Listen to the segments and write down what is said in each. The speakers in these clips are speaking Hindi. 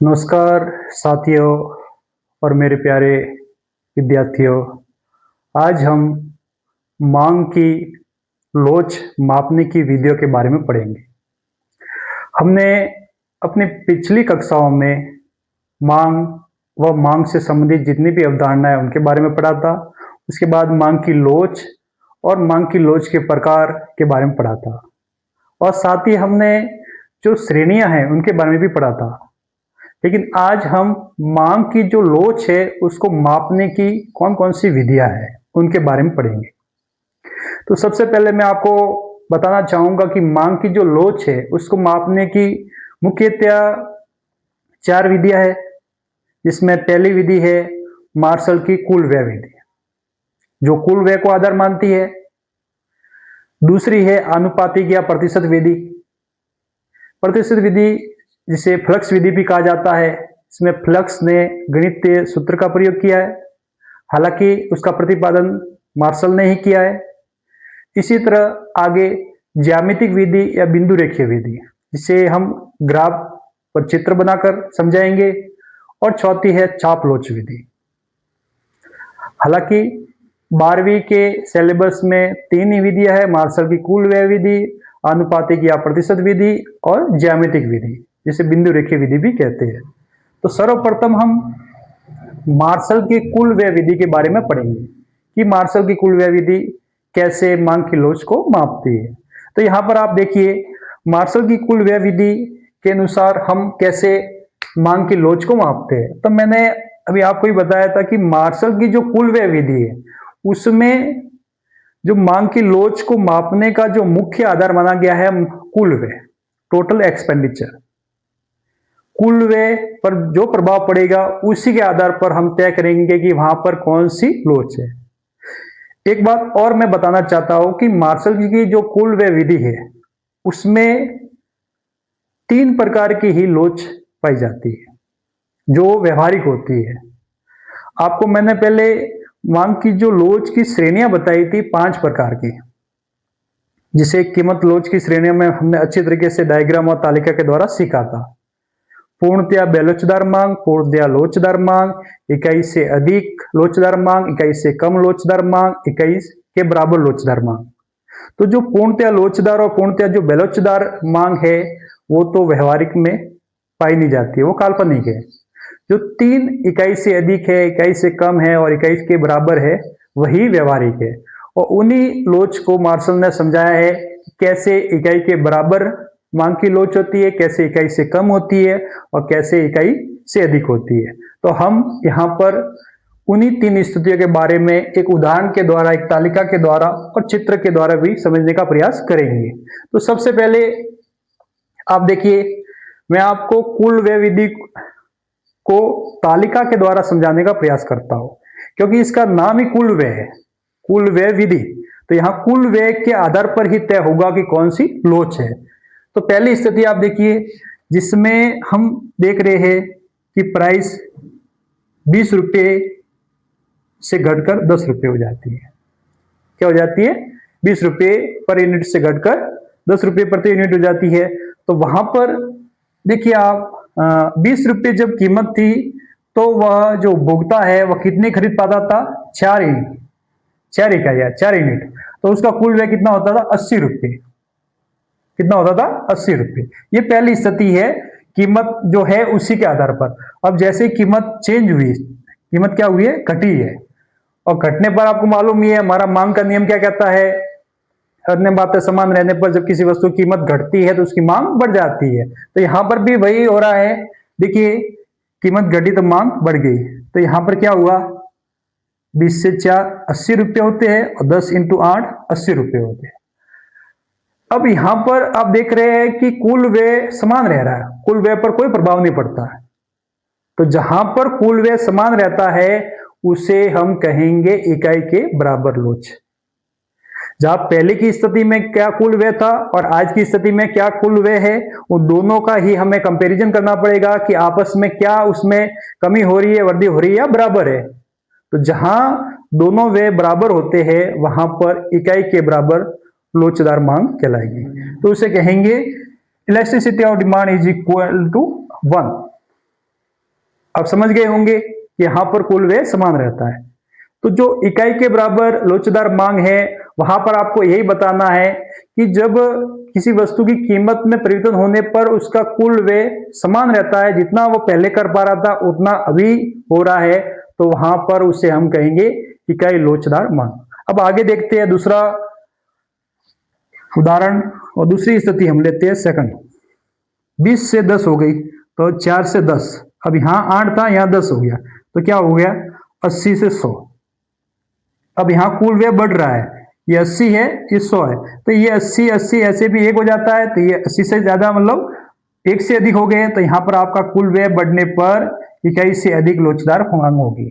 नमस्कार साथियों और मेरे प्यारे विद्यार्थियों। आज हम मांग की लोच मापने की विधियों के बारे में पढ़ेंगे। हमने अपनी पिछली कक्षाओं में मांग व मांग से संबंधित जितनी भी अवधारणाएं उनके बारे में पढ़ा था। उसके बाद मांग की लोच और मांग की लोच के प्रकार के बारे में पढ़ा था और साथ ही हमने जो श्रेणियां हैं उनके बारे में भी पढ़ा था। लेकिन आज हम मांग की जो लोच है उसको मापने की कौन कौन सी विधियां हैं उनके बारे में पढ़ेंगे। तो सबसे पहले मैं आपको बताना चाहूंगा कि मांग की जो लोच है उसको मापने की मुख्यतया 4 विधियां हैं, जिसमें पहली विधि है मार्शल की कुल व्यय विधि, जो कुल व्यय को आधार मानती है। दूसरी है आनुपातिक या प्रतिशत विधि। प्रतिशत विधि जिसे फ्लक्स विधि भी कहा जाता है, इसमें फ्लक्स ने गणितीय सूत्र का प्रयोग किया है, हालांकि उसका प्रतिपादन मार्शल ने ही किया है। इसी तरह आगे ज्यामितिक विधि या बिंदु रेखीय विधि, जिसे हम ग्राफ पर चित्र बनाकर समझाएंगे। और चौथी है चाप लोच विधि। हालांकि 12वीं के सिलेबस में 3 ही विधियां है, मार्शल की कुल व्यय विधि, आनुपातिक या प्रतिशत विधि और ज्यामितिक विधि, जिसे बिंदु रेखीय विधि भी कहते हैं। तो सर्वप्रथम हम मार्शल की कुल व्यय विधि के बारे में पढ़ेंगे कि मार्शल की कुल व्यय विधि कैसे मांग की लोच को मापती है। तो यहां पर आप देखिए, मार्शल की कुल व्यय विधि के अनुसार हम कैसे मांग की लोच को मापते हैं। तो मैंने अभी आपको ही बताया था कि मार्शल की जो कुल व्यय विधि है उसमें जो मांग की लोच को मापने का जो मुख्य आधार माना गया है कुल व्यय, टोटल एक्सपेंडिचर। कुल व्यय पर जो प्रभाव पड़ेगा उसी के आधार पर हम तय करेंगे कि वहां पर कौन सी लोच है। एक बात और मैं बताना चाहता हूं कि मार्शल की जो कुल व्यय विधि है उसमें 3 प्रकार की ही लोच पाई जाती है जो व्यवहारिक होती है। आपको मैंने पहले मांग की जो लोच की श्रेणियां बताई थी 5 प्रकार की, जिसे कीमत लोच की श्रेणियों में हमने अच्छी तरीके से डायग्राम और तालिका के द्वारा सीखा था। पूर्णतया बेलोचदार मांग, पूर्णतया लोचदार मांग, इकाई से अधिक लोचदार मांग, इकाई से कम लोचदार मांग, इकाई के बराबर लोचदार मांग। तो जो पूर्णतया लोचदार और पूर्णतया जो बेलोचदार मांग है वो तो व्यवहारिक में पाई नहीं जाती है, वो काल्पनिक है। जो 3 इकाई से अधिक है, इकाई से कम है और इकाई के बराबर है वही व्यवहारिक है। और उन्हीं लोच को मार्शल ने समझाया है कैसे इकाई के बराबर मांग की लोच होती है, कैसे इकाई से कम होती है और कैसे इकाई से अधिक होती है। तो हम यहाँ पर उन्हीं 3 स्थितियों के बारे में एक उदाहरण के द्वारा, एक तालिका के द्वारा और चित्र के द्वारा भी समझने का प्रयास करेंगे। तो सबसे पहले आप देखिए, मैं आपको कुल व्यय विधि को तालिका के द्वारा समझाने का प्रयास करता हूं, क्योंकि इसका नाम ही कुल व्यय है, कुल व्यय विधि। तो यहां कुल व्यय के आधार पर ही तय होगा कि कौन सी लोच है। तो पहली स्थिति आप देखिए, जिसमें हम देख रहे हैं कि प्राइस 20 रुपये से घटकर 10 रुपये हो जाती है। क्या हो जाती है? 20 रुपये पर यूनिट से घटकर 10 रुपये प्रति यूनिट हो जाती है। तो वहां पर देखिए आप, 20 रुपये जब कीमत थी तो वह जो उपभोक्ता है वह कितने खरीद पाता था? 4 यूनिट, 4 इकाइयां, 4 यूनिट। तो उसका कुल व्यय कितना होता था? 80 रुपये। कितना होता था? 80 रुपये। ये पहली स्थिति है, कीमत जो है उसी के आधार पर। अब जैसे कीमत चेंज हुई, कीमत क्या हुई है? घटी है। और घटने पर आपको मालूम ही है हमारा मांग का नियम क्या कहता है, अन्य बातें समान रहने पर जब किसी वस्तु की कीमत घटती है तो उसकी मांग बढ़ जाती है। तो यहां पर भी वही हो रहा है। देखिए, कीमत घटी तो मांग बढ़ गई। तो यहां पर क्या हुआ? 20 से 4 80 रुपये होते हैं और 10 इंटू 8 80 रुपये होते हैं। अब यहां पर आप देख रहे हैं कि कुल व्यय समान रह रहा है, कुल व्यय पर कोई प्रभाव नहीं पड़ता है। तो जहां पर कुल व्यय समान रहता है उसे हम कहेंगे इकाई के बराबर लोच। जहां पहले की स्थिति में क्या कुल व्यय था और आज की स्थिति में क्या कुल व्यय है, उन दोनों का ही हमें कंपैरिजन करना पड़ेगा कि आपस में क्या उसमें कमी हो रही है, वृद्धि हो रही है या बराबर है। तो जहां दोनों व्यय बराबर होते हैं वहां पर इकाई के बराबर लोचदार मांग कहलाएगी। तो उसे कहेंगे elasticity of demand is equal to 1। आप समझ गए होंगे कि यहां पर कुल व्यय समान रहता है। तो जो इकाई के बराबर लोचदार मांग है, वहां पर आपको यही बताना है कि जब किसी वस्तु की कीमत में परिवर्तन होने पर उसका कुल व्यय समान रहता है, जितना वो पहले कर पा रहा था उतना अभी हो रहा है, तो वहां पर उसे हम कहेंगे इकाई लोचदार मांग। अब आगे देखते हैं दूसरा उदाहरण और दूसरी स्थिति हम लेते हैं सेकंड। 20 से 10 हो गई, तो 4 से 10, अब यहां 8 था, यहां 10 हो गया, तो क्या हो गया 80 से 100। अब यहां कुल व्यय बढ़ रहा है, ये 80 है, ये 100 है, तो ये 80 80 ऐसे भी 1 हो जाता है, तो ये 80 से ज्यादा मतलब 1 से अधिक हो गए, तो यहां पर आपका कुल व्यय बढ़ने पर इकाई से अधिक लोचदार मांग होगी।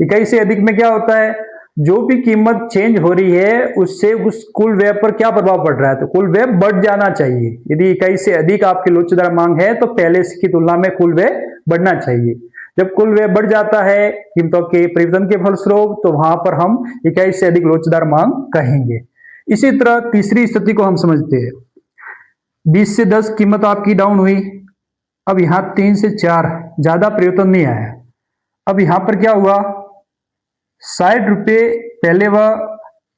इकाई से अधिक में क्या होता है, जो भी कीमत चेंज हो रही है उससे उस कुल व्यय पर क्या प्रभाव पड़ रहा है, तो कुल व्यय बढ़ जाना चाहिए। यदि इकाई से अधिक आपकी लोचदार मांग है तो पहले की तुलना में कुल व्यय बढ़ना चाहिए। जब कुल व्यय बढ़ जाता है कीमतों के परिवर्तन के फलस्वरूप, तो वहां पर हम इकाई से अधिक लोचदार मांग कहेंगे। इसी तरह तीसरी स्थिति को हम समझते हैं। 20 से 10 कीमत आपकी डाउन हुई, अब यहां 3 से 4 ज्यादा परिवर्तन नहीं आया। अब यहां पर क्या हुआ, 60 रुपये पहले वह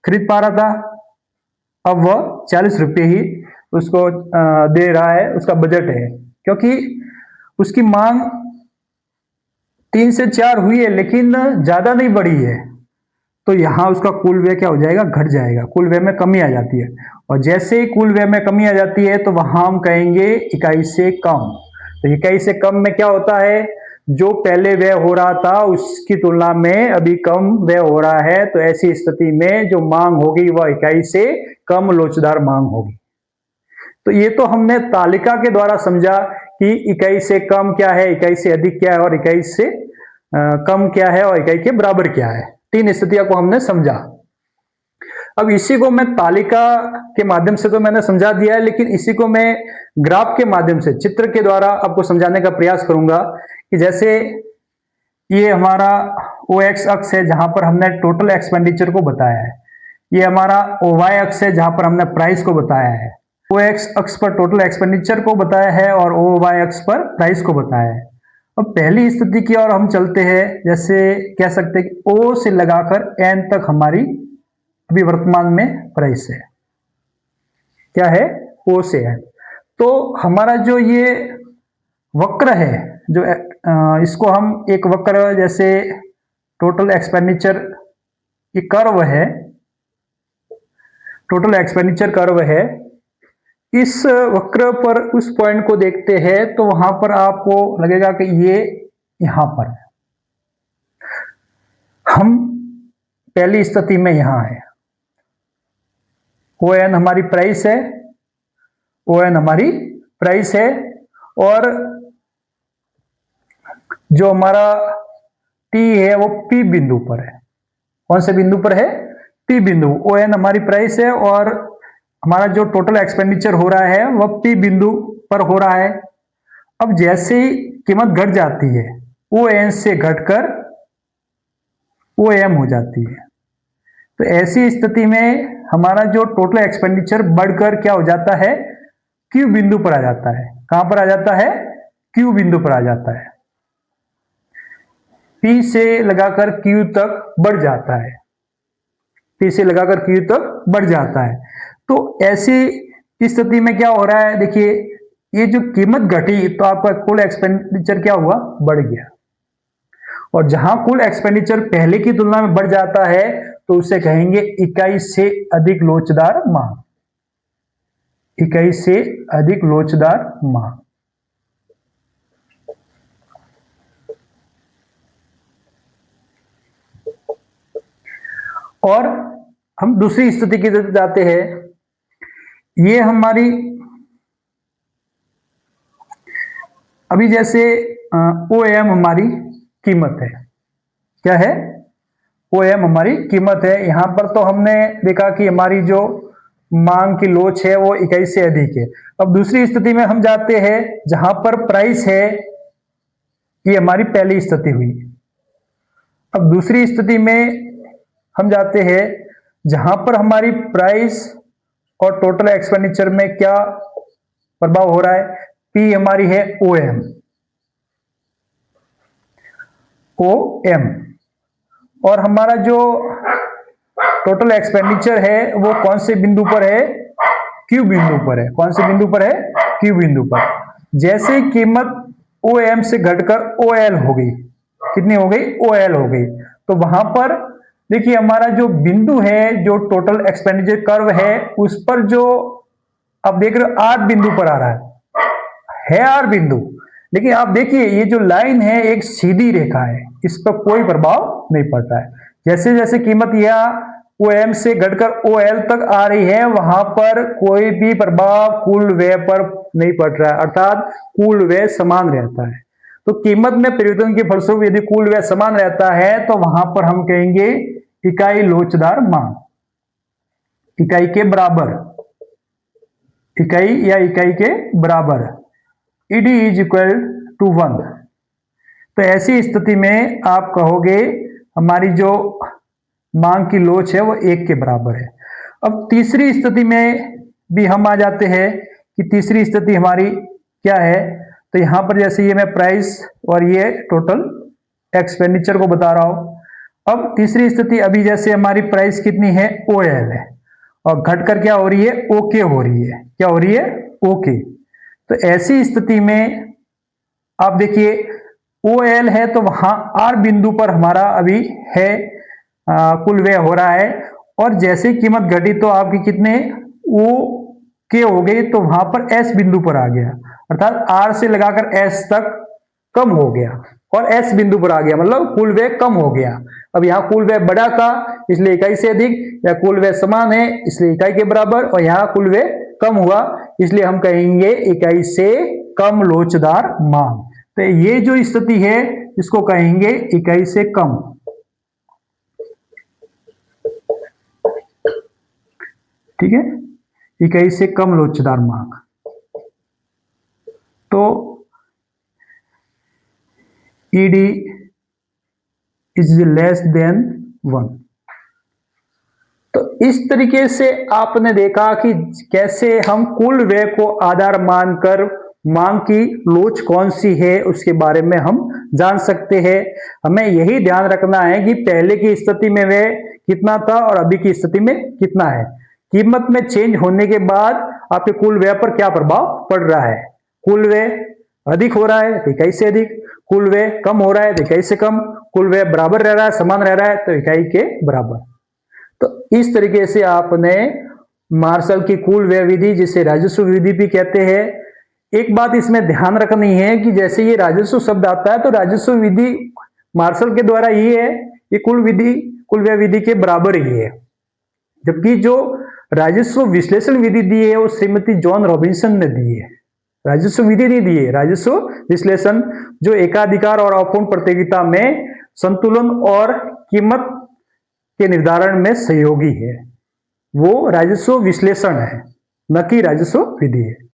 खरीद पा रहा था, अब वह 40 रुपये ही उसको दे रहा है, उसका बजट है, क्योंकि उसकी मांग 3 से 4 हुई है लेकिन ज्यादा नहीं बढ़ी है, तो यहां उसका कुल व्यय क्या हो जाएगा, घट जाएगा, कुल व्यय में कमी आ जाती है। और जैसे ही कुल व्यय में कमी आ जाती है तो वहां हम कहेंगे इकाई से कम। तो इकाई से कम में क्या होता है, जो पहले व्यय हो रहा था उसकी तुलना में अभी कम व्यय हो रहा है, तो ऐसी स्थिति में जो मांग होगी वह इकाई से कम लोचदार मांग होगी। तो ये तो हमने तालिका के द्वारा समझा कि इकाई से कम क्या है, इकाई से अधिक क्या है, और इकाई से कम क्या है, और इकाई के बराबर क्या है। 3 स्थितियों को हमने समझा। अब इसी को मैं तालिका के माध्यम से तो मैंने समझा दिया है, लेकिन इसी को मैं ग्राफ के माध्यम से, चित्र के द्वारा आपको समझाने का प्रयास करूंगा। कि जैसे ये हमारा OX अक्ष है जहां पर हमने टोटल एक्सपेंडिचर को बताया है, ये हमारा OY अक्ष है जहां पर हमने प्राइस को बताया है। OX अक्ष पर टोटल एक्सपेंडिचर को बताया है और OY अक्ष पर प्राइस को बताया है। अब पहली स्थिति की ओर हम चलते हैं, जैसे कह सकते हैं कि O से लगाकर N तक हमारी अभी वर्तमान में प्राइस है, क्या है, O से N। तो हमारा जो ये वक्र है, जो इसको हम एक वक्र, जैसे टोटल एक्सपेंडिचर ये कर्व है, टोटल एक्सपेंडिचर कर्व है, इस वक्र पर उस पॉइंट को देखते हैं तो वहां पर आपको लगेगा कि ये यहां पर है। हम पहली स्थिति में यहां है, ON हमारी प्राइस है, ON हमारी प्राइस है, और जो हमारा T है वो P बिंदु पर है। कौन से बिंदु पर है, P बिंदु। ON हमारी प्राइस है और हमारा जो टोटल एक्सपेंडिचर हो रहा है वह P बिंदु पर हो रहा है। अब जैसे ही कीमत घट जाती है, ON से घटकर OM हो जाती है, तो ऐसी स्थिति में हमारा जो टोटल एक्सपेंडिचर बढ़कर क्या हो जाता है, Q बिंदु पर आ जाता है। कहां पर आ जाता है, Q बिंदु पर आ जाता है। P से लगाकर Q तक बढ़ जाता है, P से लगाकर Q तक बढ़ जाता है। तो ऐसी स्थिति में क्या हो रहा है, देखिए ये जो कीमत घटी तो आपका कुल एक्सपेंडिचर क्या हुआ, बढ़ गया। और जहां कुल एक्सपेंडिचर पहले की तुलना में बढ़ जाता है तो उसे कहेंगे इकाई से अधिक लोचदार मांग, इकाई से अधिक लोचदार मांग। और हम दूसरी स्थिति की तरफ जाते हैं। ये हमारी अभी जैसे OM हमारी कीमत है, क्या है, OM हमारी कीमत है। यहां पर तो हमने देखा कि हमारी जो मांग की लोच है वो इकाई से अधिक है। अब दूसरी स्थिति में हम जाते हैं जहां पर प्राइस है, ये हमारी पहली स्थिति हुई। अब दूसरी स्थिति में हम जाते हैं जहां पर हमारी प्राइस और टोटल एक्सपेंडिचर में क्या प्रभाव हो रहा है, P हमारी है OM, ओ एम, और हमारा जो टोटल एक्सपेंडिचर है वो कौन से बिंदु पर है, क्यू बिंदु पर है। कौन से बिंदु पर है, क्यू बिंदु पर। जैसे कीमत ओ एम से घटकर ओ एल हो गई, कितनी हो गई, ओ एल हो गई, तो वहां पर देखिए हमारा जो बिंदु है, जो टोटल एक्सपेंडिचर कर्व है, उस पर जो आप देख रहे हो आर बिंदु पर आ रहा है आर बिंदु। लेकिन आप देखिए ये जो लाइन है एक सीधी रेखा है, इस पर कोई प्रभाव नहीं पड़ता है। जैसे जैसे कीमत यह ओ एम से घटकर ओ एल तक आ रही है, वहां पर कोई भी प्रभाव कुल व्यय पर नहीं पड़ रहा है, अर्थात कुल व्यय समान रहता है। तो कीमत में परिवर्तन के फलस्वरूप यदि कुल व्यय समान रहता है तो वहां पर हम कहेंगे इकाई लोचदार मांग, इकाई के बराबर, इकाई या इकाई के बराबर, ईडी इज इक्वल टू 1। तो ऐसी स्थिति में आप कहोगे हमारी जो मांग की लोच है वो 1 के बराबर है। अब तीसरी स्थिति में भी हम आ जाते हैं कि तीसरी स्थिति हमारी क्या है। तो यहां पर जैसे ये मैं प्राइस और ये टोटल एक्सपेंडिचर को बता रहा हूं। अब तीसरी स्थिति अभी जैसे हमारी प्राइस कितनी है, ओ एल है, और घटकर क्या हो रही है, ओके हो रही है। क्या हो रही है, ओके। तो ऐसी स्थिति में आप देखिए ओ एल है तो वहां आर बिंदु पर हमारा अभी है कुल व्यय हो रहा है, और जैसे कीमत घटी तो आपकी कितने ओ के हो गई, तो वहां पर एस बिंदु पर आ गया, अर्थात आर से लगाकर एस तक कम हो गया और एस बिंदु पर आ गया, मतलब कुल व्यय कम हो गया। अब यहाँ कुल व्यय बड़ा था इसलिए इकाई से अधिक, या कुल व्यय समान है इसलिए इकाई के बराबर, और यहाँ कुल व्यय कम हुआ इसलिए हम कहेंगे इकाई से कम लोचदार मांग। तो ये जो स्थिति है इसको कहेंगे इकाई से कम। ठीक है, इकाई से कम लोचदार मांग। तो ईडी इज लेस देन 1। तो इस तरीके से आपने देखा कि कैसे हम कुल व्यय को आधार मानकर मांग की लोच कौन सी है उसके बारे में हम जान सकते हैं। हमें यही ध्यान रखना है कि पहले की स्थिति में व्यय कितना था और अभी की स्थिति में कितना है। कीमत में चेंज होने के बाद आपके कुल व्यय पर क्या प्रभाव पड़ रहा है। कुल व्यय अधिक हो रहा है तो इकाई से अधिक, कुल व्यय कम हो रहा है तो इकाई से कम, कुल व्यय बराबर रह रहा है, समान रह रहा है तो इकाई के बराबर। तो इस तरीके से आपने मार्शल की कुल व्यय विधि, जिसे राजस्व विधि भी कहते हैं। एक बात इसमें ध्यान रखनी है कि जैसे ये राजस्व शब्द आता है तो राजस्व विधि मार्शल के द्वारा ही है, ये कुल व्यय विधि के बराबर ही है। जबकि जो राजस्व विश्लेषण विधि दी है वो श्रीमती जॉन रॉबिन्सन ने दी है, राजस्व विधि नहीं दी है। राजस्व विश्लेषण जो एकाधिकार और अपूर्ण प्रतियोगिता में संतुलन और कीमत के निर्धारण में सहयोगी है, वो राजस्व विश्लेषण है, न कि राजस्व विधि है।